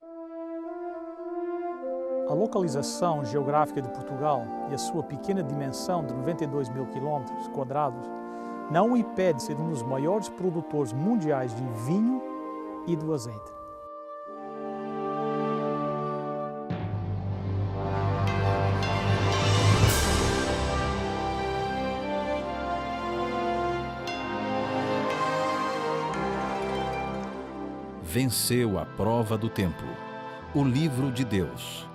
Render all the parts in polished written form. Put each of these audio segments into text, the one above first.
A localização geográfica de Portugal e a sua pequena dimensão de 92 mil quilômetros quadrados não o impede de ser um dos maiores produtores mundiais de vinho e do azeite. Venceu a prova do tempo. O livro de Deus,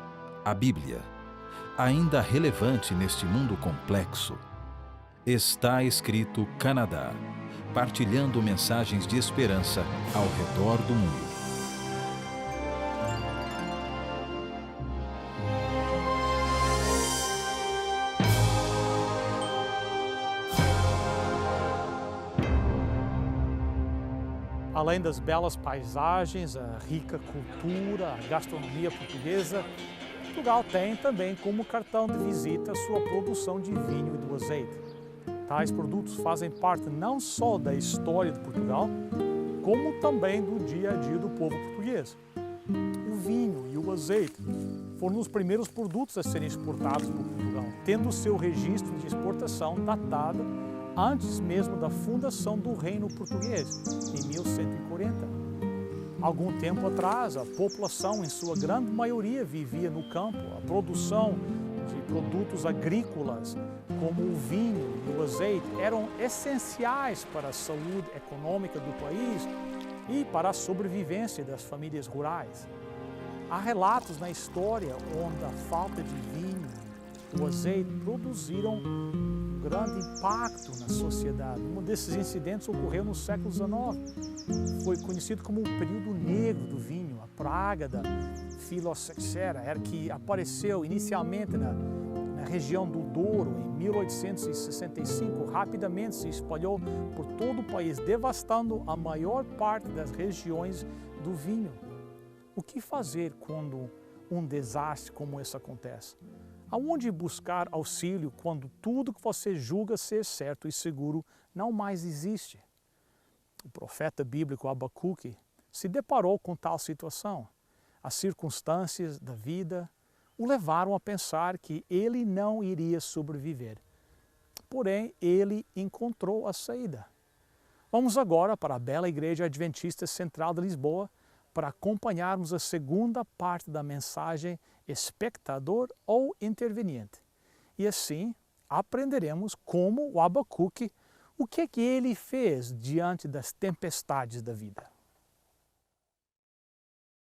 a Bíblia, ainda relevante neste mundo complexo. Está escrito Canadá, partilhando mensagens de esperança ao redor do mundo. Além das belas paisagens, a rica cultura, a gastronomia portuguesa, Portugal tem também como cartão de visita a sua produção de vinho e do azeite. Tais produtos fazem parte não só da história de Portugal, como também do dia a dia do povo português. O vinho e o azeite foram os primeiros produtos a serem exportados por Portugal, tendo o seu registro de exportação datado antes mesmo da fundação do Reino Português, em 1140. Algum tempo atrás, a população, em sua grande maioria, vivia no campo. A produção de produtos agrícolas, como o vinho e o azeite, eram essenciais para a saúde econômica do país e para a sobrevivência das famílias rurais. Há relatos na história onde a falta de vinho e o azeite produziram um grande impacto na sociedade. Um desses incidentes ocorreu no século XIX. Foi conhecido como o período negro do vinho, a praga da Filoxera, que apareceu inicialmente na região do Douro em 1865, rapidamente se espalhou por todo o país, devastando a maior parte das regiões do vinho. O que fazer quando um desastre como esse acontece? Aonde buscar auxílio quando tudo que você julga ser certo e seguro não mais existe? O profeta bíblico Abacuque se deparou com tal situação. As circunstâncias da vida o levaram a pensar que ele não iria sobreviver. Porém, ele encontrou a saída. Vamos agora para a bela Igreja Adventista Central de Lisboa para acompanharmos a segunda parte da mensagem Espectador ou Interveniente. E assim aprenderemos como o Abacuque, o que ele fez diante das tempestades da vida.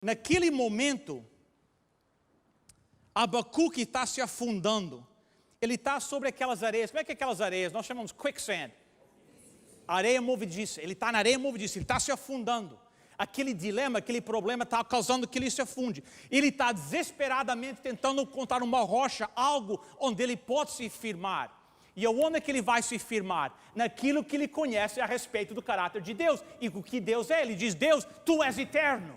Naquele momento, Abacuque está se afundando. Ele está sobre aquelas areias. Como é que é aquelas areias? Nós chamamos quicksand. Areia movediça. Ele está na areia movediça, ele está se afundando. Aquele dilema, aquele problema está causando que ele se afunde. Ele está desesperadamente tentando encontrar uma rocha, algo onde ele pode se firmar. E onde é que ele vai se firmar? Naquilo que ele conhece a respeito do caráter de Deus. E o que Deus é? Ele diz: Deus, Tu és eterno.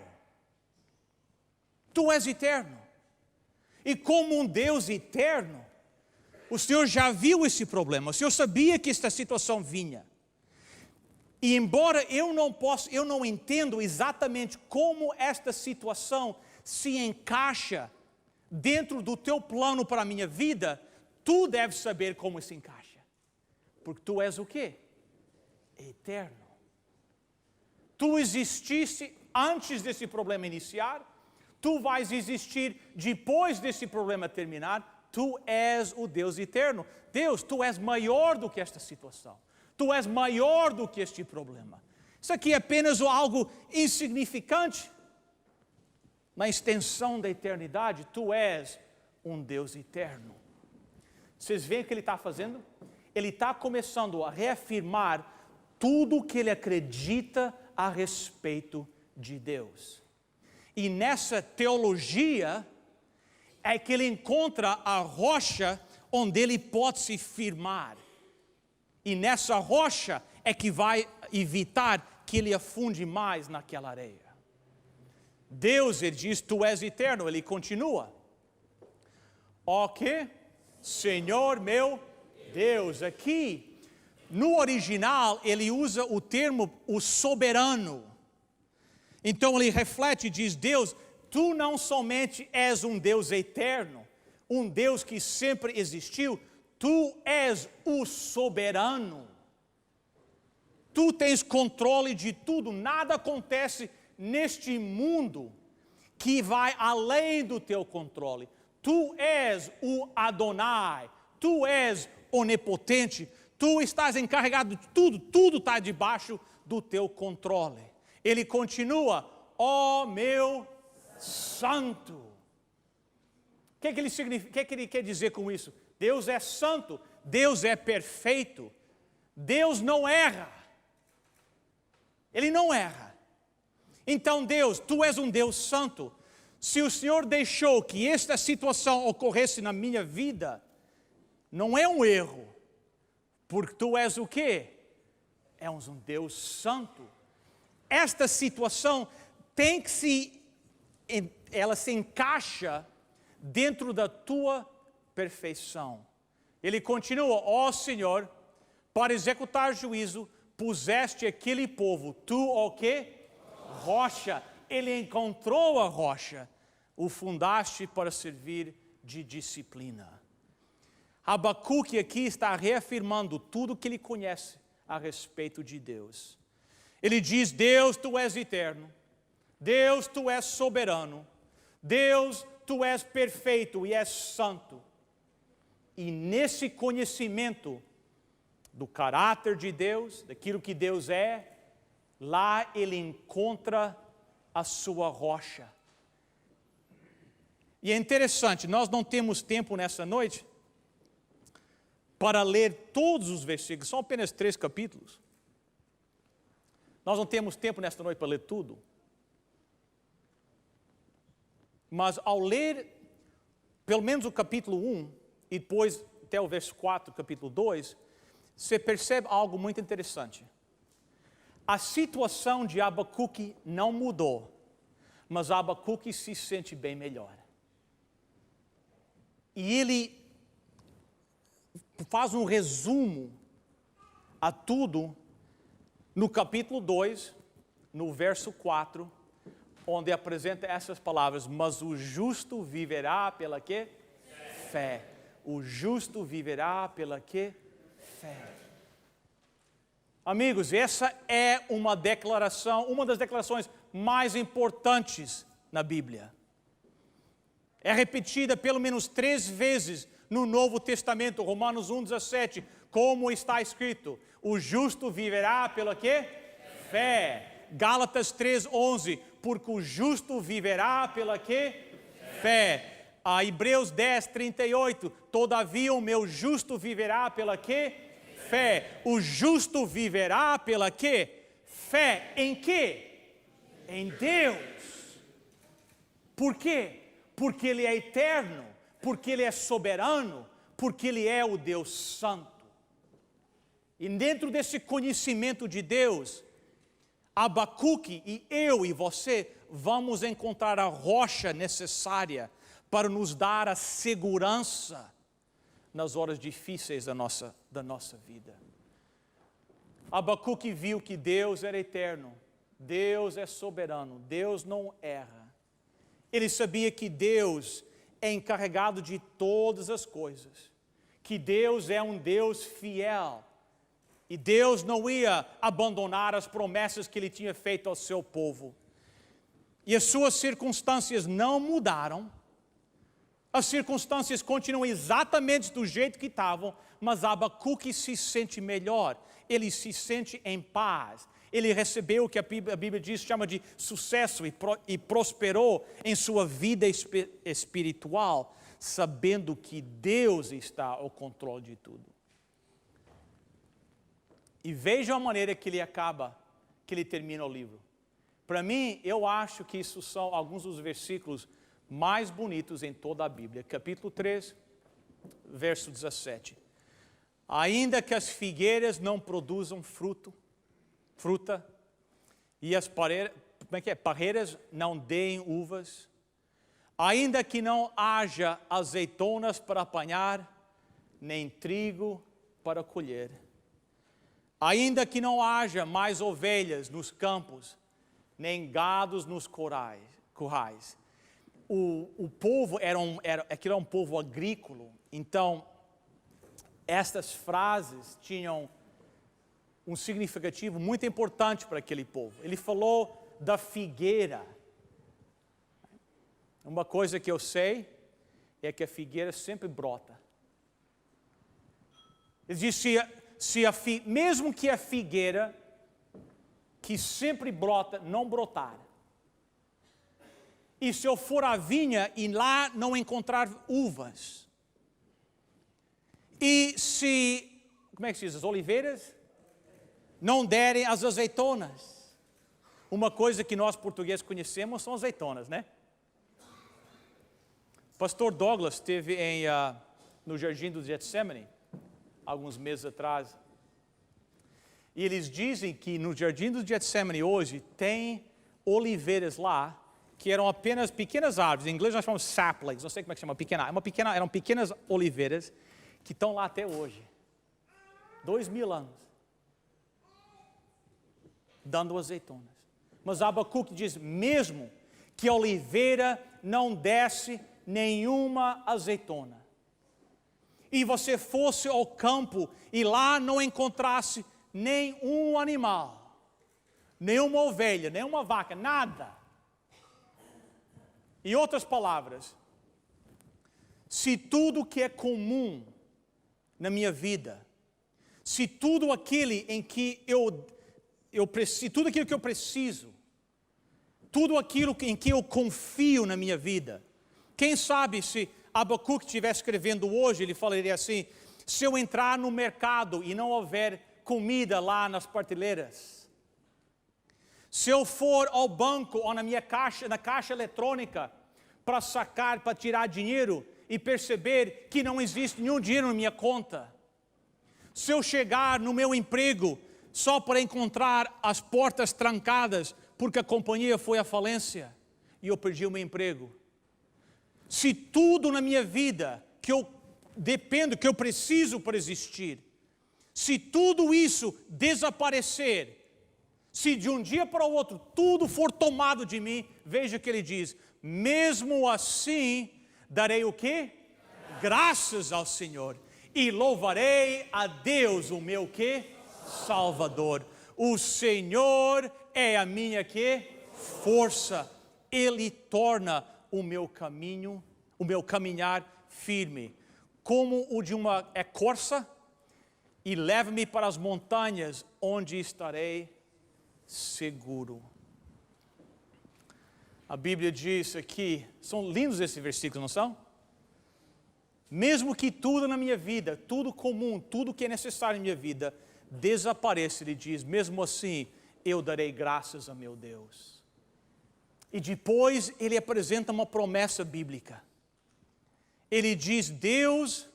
Tu és eterno. E como um Deus eterno, o Senhor já viu esse problema. O Senhor sabia que esta situação vinha. E embora eu não entendo exatamente como esta situação se encaixa dentro do teu plano para a minha vida, tu deves saber como se encaixa. Porque tu és o quê? Eterno. Tu exististe antes desse problema iniciar, tu vais existir depois desse problema terminar, tu és o Deus eterno. Deus, tu és maior do que esta situação. Tu és maior do que este problema. Isso aqui é apenas algo insignificante. Na extensão da eternidade, Tu és um Deus eterno. Vocês veem o que ele está fazendo? Ele está começando a reafirmar tudo o que ele acredita a respeito de Deus. E nessa teologia é que ele encontra a rocha onde ele pode se firmar. E nessa rocha é que vai evitar que ele afunde mais naquela areia. Deus, ele diz, Tu és eterno. Ele continua. Ok, Senhor meu Deus. Aqui, no original, ele usa o termo o soberano. Então ele reflete e diz: Deus, tu não somente és um Deus eterno, um Deus que sempre existiu, tu és o soberano. Tu tens controle de tudo, nada acontece neste mundo que vai além do teu controle. Tu és o Adonai, tu és onipotente, tu estás encarregado de tudo, tudo está debaixo do teu controle. Ele continua, ó meu santo. O que ele significa? O que ele quer dizer com isso? Deus é santo, Deus é perfeito, Deus não erra. Ele não erra. Então Deus, tu és um Deus santo. Se o Senhor deixou que esta situação ocorresse na minha vida, não é um erro, porque tu és o quê? És um Deus santo. Esta situação tem que ela se encaixa dentro da tua perfeição. Ele continua, ó Senhor, para executar juízo, puseste aquele povo, tu o quê? Rocha. Ele encontrou a rocha, o fundaste para servir de disciplina. Abacuque aqui está reafirmando tudo que ele conhece a respeito de Deus. Ele diz, Deus, tu és eterno. Deus, tu és soberano. Deus, tu és perfeito e és santo. E nesse conhecimento do caráter de Deus, daquilo que Deus é, lá ele encontra a sua rocha. E é interessante, nós não temos tempo nessa noite para ler todos os versículos, são apenas 3 capítulos. Nós não temos tempo nesta noite para ler tudo. Mas ao ler pelo menos o capítulo 1 e depois até o verso 4, capítulo 2, você percebe algo muito interessante. A situação de Abacuque não mudou, mas Abacuque se sente bem melhor. E ele faz um resumo a tudo no capítulo 2, no verso 4, onde apresenta essas palavras, mas o justo viverá pela quê? Fé. O justo viverá pela quê? Fé. Amigos, essa é uma das declarações mais importantes na Bíblia. É repetida pelo menos 3 vezes no Novo Testamento, Romanos 1,17, como está escrito, o justo viverá pela quê? Fé. Gálatas 3,11, porque o justo viverá pela quê? Fé. Hebreus 10:38, todavia o meu justo viverá pela quê? Fé. O justo viverá pela quê? Fé. Em quê? Em Deus. Por quê? Porque Ele é eterno, porque Ele é soberano, porque Ele é o Deus santo. E dentro desse conhecimento de Deus, Abacuque e eu e você vamos encontrar a rocha necessária para nos dar a segurança nas horas difíceis da nossa vida. Abacuque viu que Deus era eterno, Deus é soberano, Deus não erra. Ele sabia que Deus é encarregado de todas as coisas, que Deus é um Deus fiel, e Deus não ia abandonar as promessas que Ele tinha feito ao seu povo. E as suas circunstâncias não mudaram, as circunstâncias continuam exatamente do jeito que estavam, mas Abacuque se sente melhor, ele se sente em paz. Ele recebeu o que a Bíblia diz, chama de sucesso e prosperou em sua vida espiritual, sabendo que Deus está ao controle de tudo. E veja a maneira que ele termina o livro. Para mim, eu acho que isso são alguns dos versículos mais bonitos em toda a Bíblia. Capítulo 3, verso 17. Ainda que as figueiras não produzam fruta, e as parreiras não deem uvas, ainda que não haja azeitonas para apanhar, nem trigo para colher, ainda que não haja mais ovelhas nos campos, nem gados nos currais, o povo aquilo era um povo agrícola, então estas frases tinham um significativo muito importante para aquele povo. Ele falou da figueira. Uma coisa que eu sei é que a figueira sempre brota. Ele disse, mesmo que a figueira, que sempre brota, não brotar. E se eu for à vinha e lá não encontrar uvas. E se, como é que se diz, as oliveiras não derem as azeitonas. Uma coisa que nós portugueses conhecemos são azeitonas, né? Pastor Douglas esteve no Jardim do Getsemane, alguns meses atrás. E eles dizem que no Jardim do Getsemane hoje tem oliveiras lá, que eram apenas pequenas árvores. Em inglês nós chamamos saplings, não sei como é que chama, eram pequenas oliveiras que estão lá até hoje. 2000 anos. Dando azeitonas. Mas Abacuque diz, mesmo que a oliveira não desse nenhuma azeitona, e você fosse ao campo e lá não encontrasse nenhum animal, nenhuma ovelha, nenhuma vaca, nada. Em outras palavras, se tudo que é comum na minha vida, se tudo aquilo em que tudo aquilo que eu preciso, tudo aquilo em que eu confio na minha vida, quem sabe se Abacuque estivesse escrevendo hoje, ele falaria assim, se eu entrar no mercado e não houver comida lá nas prateleiras, se eu for ao banco ou na caixa eletrônica para sacar, para tirar dinheiro e perceber que não existe nenhum dinheiro na minha conta, se eu chegar no meu emprego só para encontrar as portas trancadas porque a companhia foi à falência e eu perdi o meu emprego, se tudo na minha vida que eu dependo, que eu preciso para existir, se tudo isso desaparecer, se de um dia para o outro tudo for tomado de mim, veja o que ele diz, mesmo assim darei o quê? Graças ao Senhor e louvarei a Deus o meu quê? Salvador. O Senhor é a minha quê? Força. Ele torna o meu caminho, o meu caminhar firme, como o de uma corça, e leva-me para as montanhas, onde estarei seguro. A Bíblia diz aqui, são lindos esses versículos, não são? Mesmo que tudo na minha vida, tudo comum, tudo que é necessário na minha vida, desapareça, ele diz, mesmo assim, eu darei graças a meu Deus. E depois ele apresenta uma promessa bíblica. Ele diz, Deus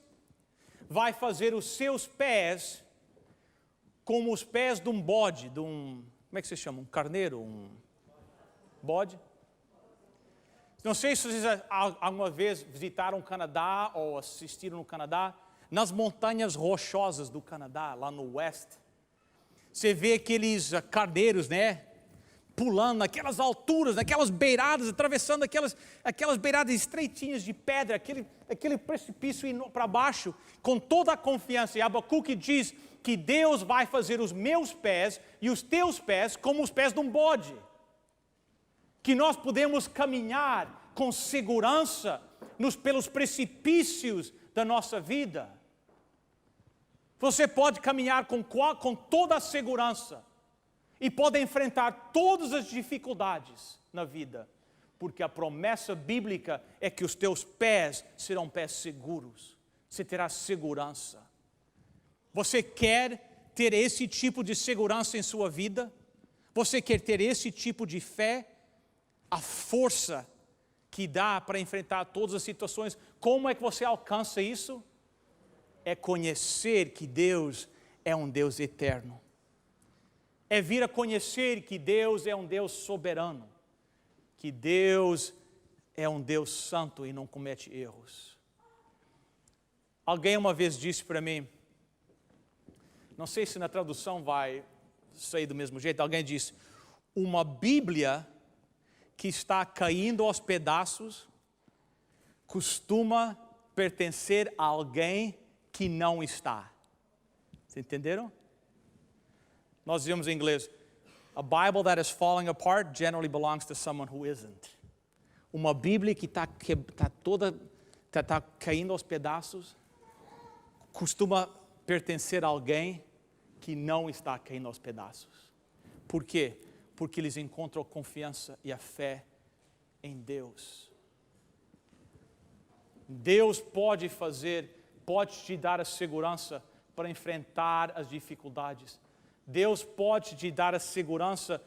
vai fazer os seus pés como os pés de um bode, como é que se chama? Um carneiro? Um bode? Não sei se vocês alguma vez visitaram o Canadá ou assistiram no Canadá, nas montanhas rochosas do Canadá, lá no oeste. Você vê aqueles carneiros, né? Pulando naquelas alturas, naquelas beiradas, atravessando aquelas beiradas estreitinhas de pedra, aquele precipício indo para baixo, com toda a confiança. E Abacuque diz que Deus vai fazer os meus pés e os teus pés como os pés de um bode. Que nós podemos caminhar com segurança pelos precipícios da nossa vida. Você pode caminhar com toda a segurança e pode enfrentar todas as dificuldades na vida, porque a promessa bíblica é que os teus pés serão pés seguros. Você terá segurança. Você quer ter esse tipo de segurança em sua vida? Você quer ter esse tipo de fé? A força que dá para enfrentar todas as situações. Como é que você alcança isso? É conhecer que Deus é um Deus eterno. É vir a conhecer que Deus é um Deus soberano. Que Deus é um Deus santo e não comete erros. Alguém uma vez disse para mim, não sei se na tradução vai sair do mesmo jeito, alguém disse, uma Bíblia que está caindo aos pedaços costuma pertencer a alguém que não está. Vocês entenderam? Nós dizemos em inglês, a Bible that is falling apart generally belongs to someone who isn't. Uma Bíblia que está caindo aos pedaços costuma pertencer a alguém que não está caindo aos pedaços. Por quê? Porque eles encontram a confiança e a fé em Deus. Deus pode te dar a segurança para enfrentar as dificuldades. Deus pode te dar a segurança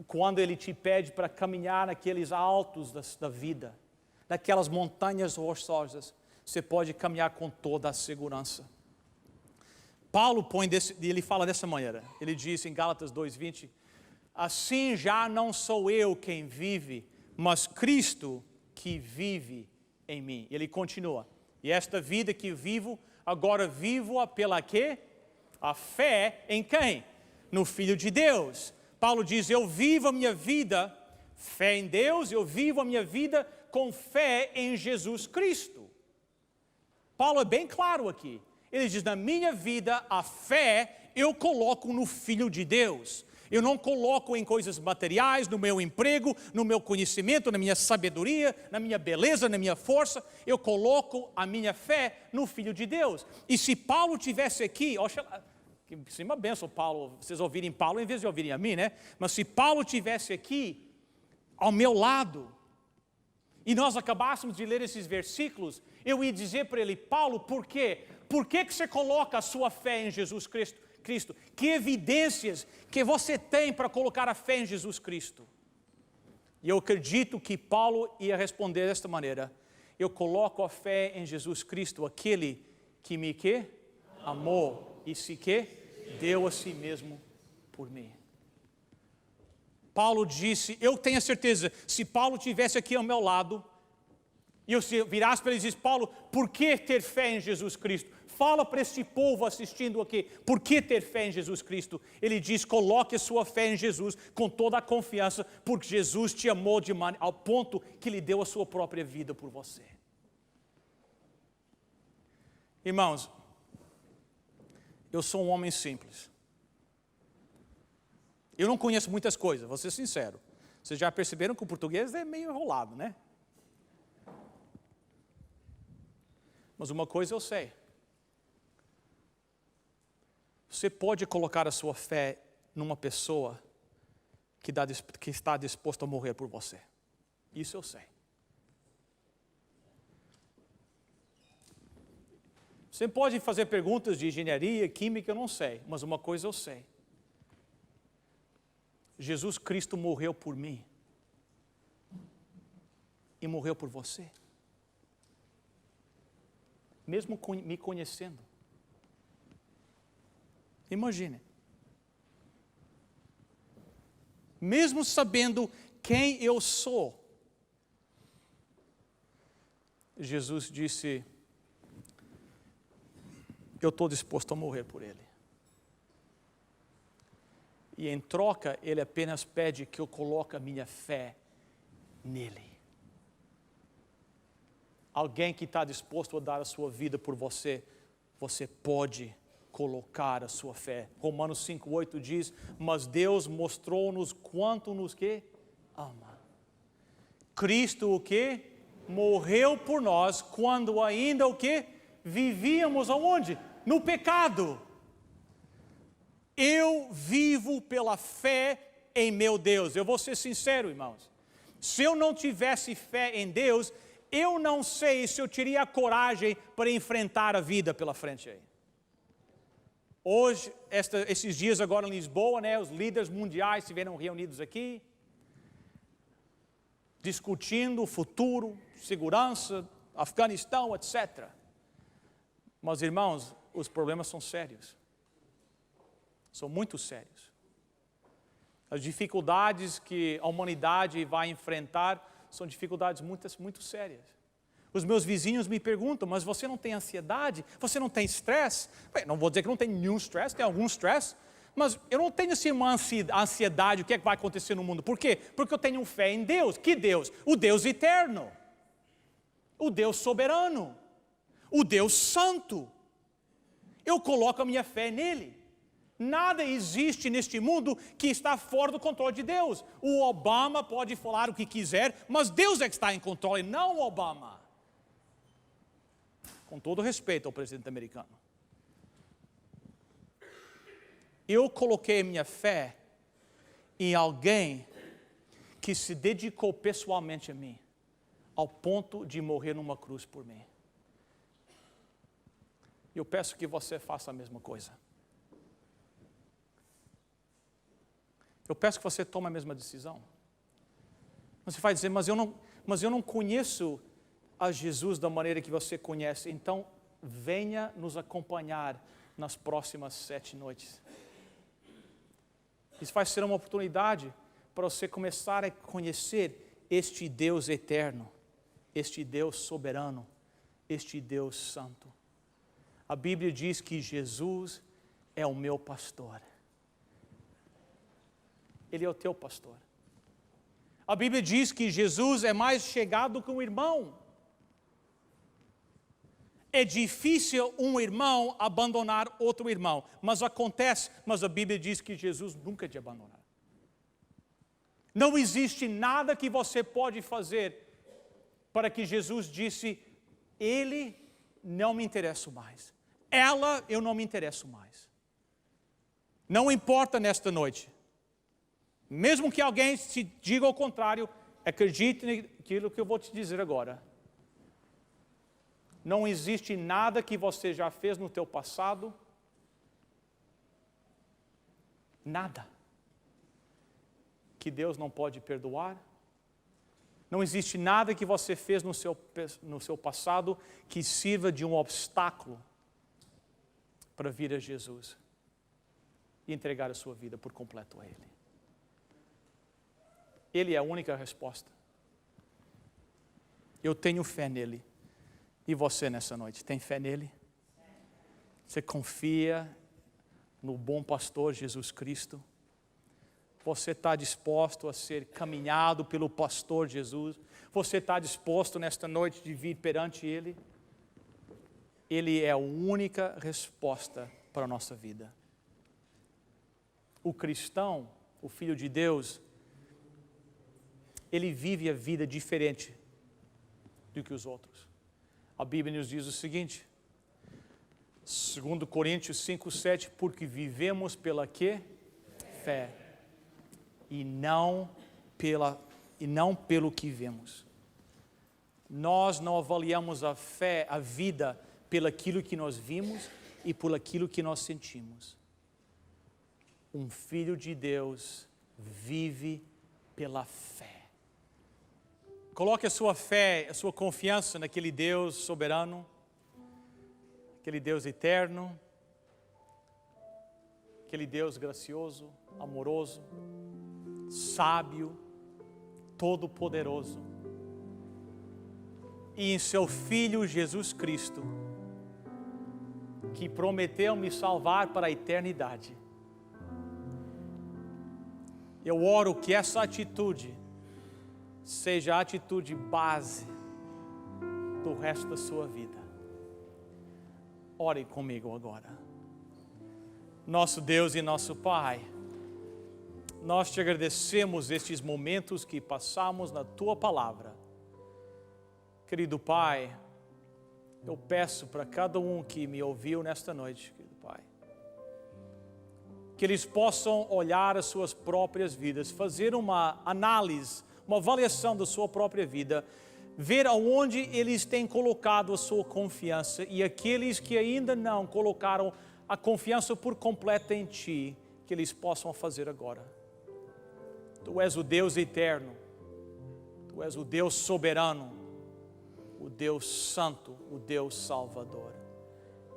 quando Ele te pede para caminhar naqueles altos da vida, naquelas montanhas rochosas. Você pode caminhar com toda a segurança. Paulo ele fala dessa maneira. Ele diz em Gálatas 2:20, assim já não sou eu quem vive, mas Cristo que vive em mim. Ele continua, e esta vida que vivo, agora vivo-a pela quê? A fé em quem? No Filho de Deus. Paulo diz, eu vivo a minha vida, fé em Deus, eu vivo a minha vida com fé em Jesus Cristo. Paulo é bem claro aqui. Ele diz, na minha vida, a fé eu coloco no Filho de Deus. Eu não coloco em coisas materiais, no meu emprego, no meu conhecimento, na minha sabedoria, na minha beleza, na minha força. Eu coloco a minha fé no Filho de Deus. E se Paulo tivesse aqui, que seria uma bênção, Paulo, vocês ouvirem Paulo em vez de ouvirem a mim, né? Mas se Paulo tivesse aqui, ao meu lado, e nós acabássemos de ler esses versículos, eu ia dizer para ele, Paulo, por quê? Por que você coloca a sua fé em Jesus Cristo? Que evidências que você tem para colocar a fé em Jesus Cristo? E eu acredito que Paulo ia responder desta maneira, eu coloco a fé em Jesus Cristo, aquele que me amou e se deu a si mesmo por mim. Paulo disse, eu tenho a certeza, se Paulo estivesse aqui ao meu lado, e eu virasse para ele e disse, Paulo, por que ter fé em Jesus Cristo? Fala para esse povo assistindo aqui, por que ter fé em Jesus Cristo? Ele diz, coloque a sua fé em Jesus com toda a confiança, porque Jesus te amou ao ponto que lhe deu a sua própria vida por você. Irmãos, eu sou um homem simples. Eu não conheço muitas coisas, vou ser sincero. Vocês já perceberam que o português é meio enrolado, né? Mas uma coisa eu sei. Você pode colocar a sua fé numa pessoa que está disposta a morrer por você. Isso eu sei. Você pode fazer perguntas de engenharia, química, eu não sei. Mas uma coisa eu sei. Jesus Cristo morreu por mim. E morreu por você. Mesmo me conhecendo. Imagine. Mesmo sabendo quem eu sou. Jesus disse, eu estou disposto a morrer por ele. E em troca, ele apenas pede que eu coloque a minha fé nele. Alguém que está disposto a dar a sua vida por você, você pode colocar a sua fé. Romanos 5:8 diz, mas Deus mostrou-nos quanto nos ama. Cristo morreu por nós quando ainda vivíamos aonde? No pecado. Eu vivo pela fé em meu Deus. Eu vou ser sincero, irmãos. Se eu não tivesse fé em Deus, eu não sei se eu teria a coragem para enfrentar a vida pela frente aí. Hoje, esses dias agora em Lisboa, né, os líderes mundiais estiveram reunidos aqui, discutindo o futuro, segurança, Afeganistão, etc. Mas, irmãos, os problemas são sérios. São muito sérios. As dificuldades que a humanidade vai enfrentar são dificuldades muito sérias. Os meus vizinhos me perguntam, mas você não tem ansiedade? Você não tem estresse? Bem, não vou dizer que não tem nenhum estresse, tem algum estresse, mas eu não tenho assim uma ansiedade, o que é que vai acontecer no mundo. Por quê? Porque eu tenho fé em Deus. Que Deus? O Deus eterno. o Deus soberano, o Deus santo. Eu coloco a minha fé nele. Nada existe neste mundo que está fora do controle de Deus. O Obama pode falar o que quiser, mas Deus é que está em controle, não o Obama. Com todo respeito ao presidente americano. Eu coloquei minha fé em alguém que se dedicou pessoalmente a mim, ao ponto de morrer numa cruz por mim. Eu peço que você faça a mesma coisa. Eu peço que você tome a mesma decisão. Você vai dizer, mas eu não conheço a Jesus da maneira que você conhece. Então, venha nos acompanhar nas próximas 7 noites. Isso vai ser uma oportunidade para você começar a conhecer este Deus eterno, este Deus soberano, este Deus santo. A Bíblia diz que Jesus é o meu pastor. Ele é o teu pastor. A Bíblia diz que Jesus é mais chegado que um irmão. É difícil um irmão abandonar outro irmão, mas acontece, mas a Bíblia diz que Jesus nunca te abandonará. Não existe nada que você pode fazer para que Jesus disse, ele não me interessa mais. Ela, eu não me interesso mais. Não importa nesta noite. Mesmo que alguém te diga o contrário, acredite naquilo que eu vou te dizer agora. Não existe nada que você já fez no teu passado, nada, que Deus não pode perdoar. Não existe nada que você fez no seu passado que sirva de um obstáculo para vir a Jesus e entregar a sua vida por completo a Ele. Ele é a única resposta. Eu tenho fé nele. E você nessa noite, tem fé nele? Você confia no bom pastor Jesus Cristo? Você está disposto a ser caminhado pelo pastor Jesus? Você está disposto nesta noite de vir perante ele? Ele é a única resposta para a nossa vida. O cristão, o filho de Deus, ele vive a vida diferente do que os outros. A Bíblia nos diz o seguinte, 2 Coríntios 5:7, porque vivemos pela quê? Fé. E não pelo que vemos. Nós não avaliamos a fé, a vida, pelaquilo que nós vimos e por aquilo que nós sentimos. Um filho de Deus vive pela fé. Coloque a sua fé, a sua confiança naquele Deus soberano, aquele Deus eterno, aquele Deus gracioso, amoroso, sábio, todo-poderoso. E em seu Filho Jesus Cristo, que prometeu me salvar para a eternidade. Eu oro que essa atitude seja a atitude base do resto da sua vida. Ore comigo agora. Nosso Deus e nosso Pai, nós te agradecemos estes momentos que passamos na Tua Palavra. Querido Pai, eu peço para cada um que me ouviu nesta noite, querido Pai, que eles possam olhar as suas próprias vidas, fazer uma análise, uma avaliação da sua própria vida, ver aonde eles têm colocado a sua confiança e aqueles que ainda não colocaram a confiança por completo em Ti, que eles possam fazer agora. Tu és o Deus eterno, Tu és o Deus soberano, o Deus santo, o Deus salvador.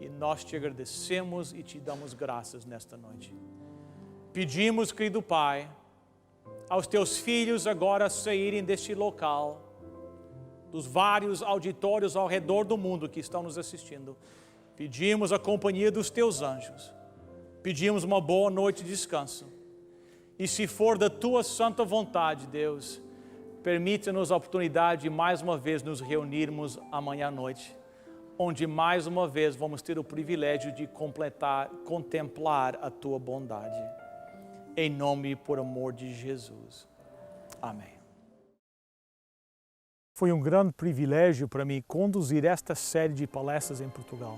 E nós te agradecemos e te damos graças nesta noite. Pedimos, querido Pai, aos teus filhos agora saírem deste local, dos vários auditórios ao redor do mundo que estão nos assistindo. Pedimos a companhia dos teus anjos. Pedimos uma boa noite de descanso. E se for da tua santa vontade, Deus, Permite-nos a oportunidade de mais uma vez nos reunirmos amanhã à noite, onde mais uma vez vamos ter o privilégio de contemplar a Tua bondade. Em nome e por amor de Jesus. Amém. Foi um grande privilégio para mim conduzir esta série de palestras em Portugal.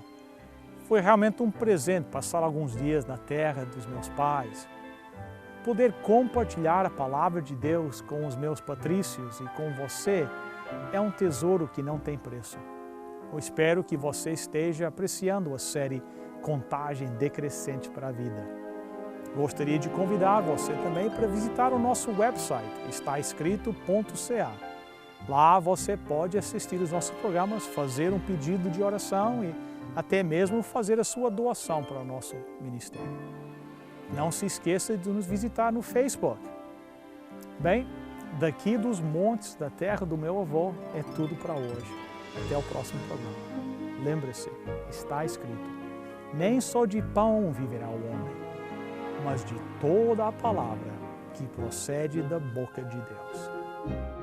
Foi realmente um presente passar alguns dias na terra dos meus pais, poder compartilhar a palavra de Deus com os meus patrícios e com você é um tesouro que não tem preço. Eu espero que você esteja apreciando a série Contagem Decrescente para a Vida. Gostaria de convidar você também para visitar o nosso website, estaescrito.ca. Lá você pode assistir os nossos programas, fazer um pedido de oração e até mesmo fazer a sua doação para o nosso ministério. Não se esqueça de nos visitar no Facebook. Bem, daqui dos montes da terra do meu avô é tudo para hoje. Até o próximo programa. Lembre-se, está escrito: nem só de pão viverá o homem, mas de toda a palavra que procede da boca de Deus.